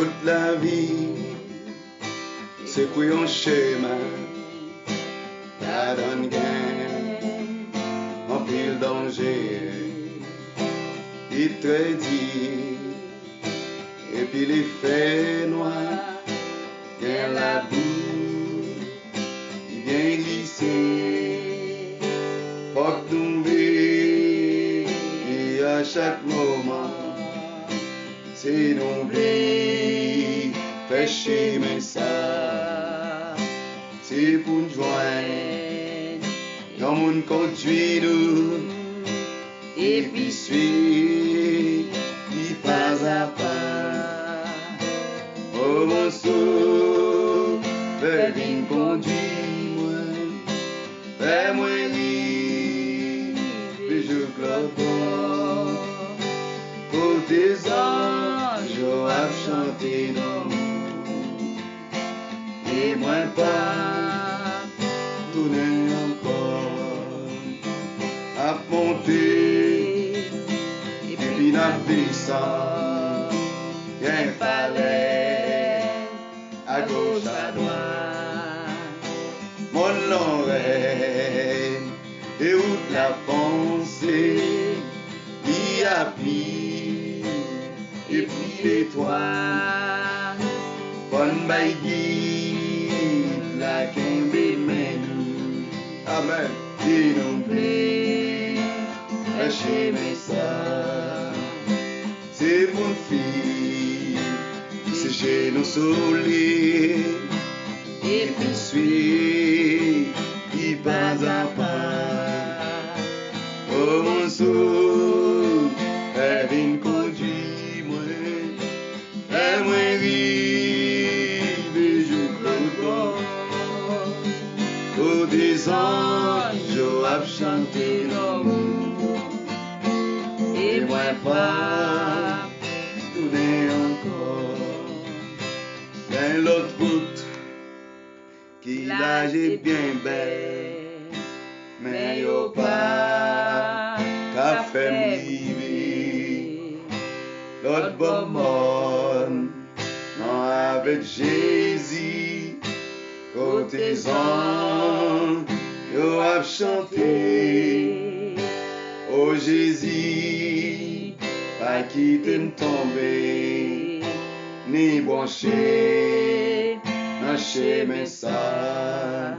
Toute la vie, c'est pour un schéma, la donne gain, en pile danger, il te dit, et puis les faits noirs, vient la boue, il vient glisser, faut que nous vivions, et à chaque moment, c'est n'oublie, péché mais ça, c'est pour nous joindre, dans mon conduit nous, et puis suivre, puis pas à pas, oh mon saut, fais-moi conduire, fais-moi vivre, puis je clôt pour tes anges à chanter non et moi pas tourner encore à monter et puis à descendre bien fallait à gauche à droite mon l'oreille et où la pensée y a pris et puis l'étoile bonne baïdi la kembe menu amen et non plus lâchez mes ça c'est mon fille c'est chez nos soleils et puis suis qui pas à pas oh mon soul vin conduit moi et moi vive je clôt pour des anges à chanter l'amour et moi pas tourner encore dans l'autre route qui là j'ai bien belle mais yo pas qu'a fait vivre l'autre bon monde non avec Jésus côté anges yo a chanté oh Jésus pas quitter me tomber ni brancher dans chemin ça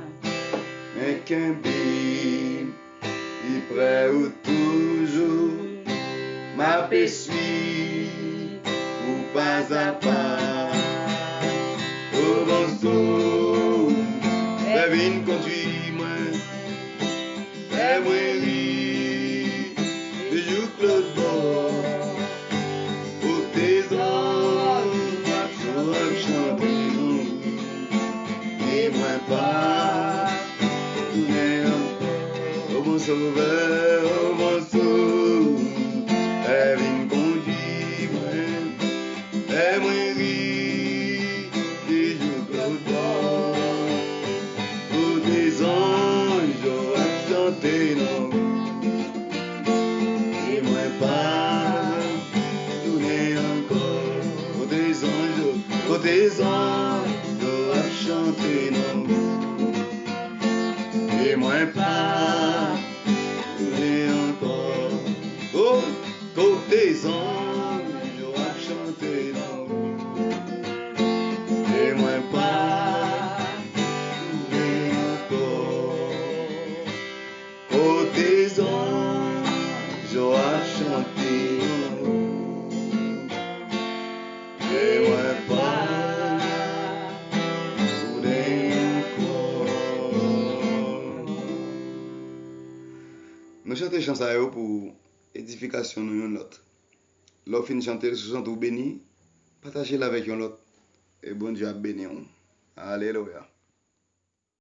mais qu'un bim il prêt ou toujours ma paix suit ou pas à pas au bon saut vin conduit moi et moi oui de jour clôt bord pour tes anges à chanter et moi pas tourner encore oh mon sauveur oh mon sauveur et vin conduit moi et moi oui des jours clôt bord pour tes anges à chanter non et moi pas tourner encore pour tes anges à chanter non et moi pas tourner encore oh côté anges à chanter non et moi pas tourner encore côté anges à chanter non et moi pas tourner encore. Nous chantons chants ça pour édification nous un l'autre. L'on fin chanter ce chant ou béni, partagez-le avec un l'autre et bon Dieu a béni. Alléluia.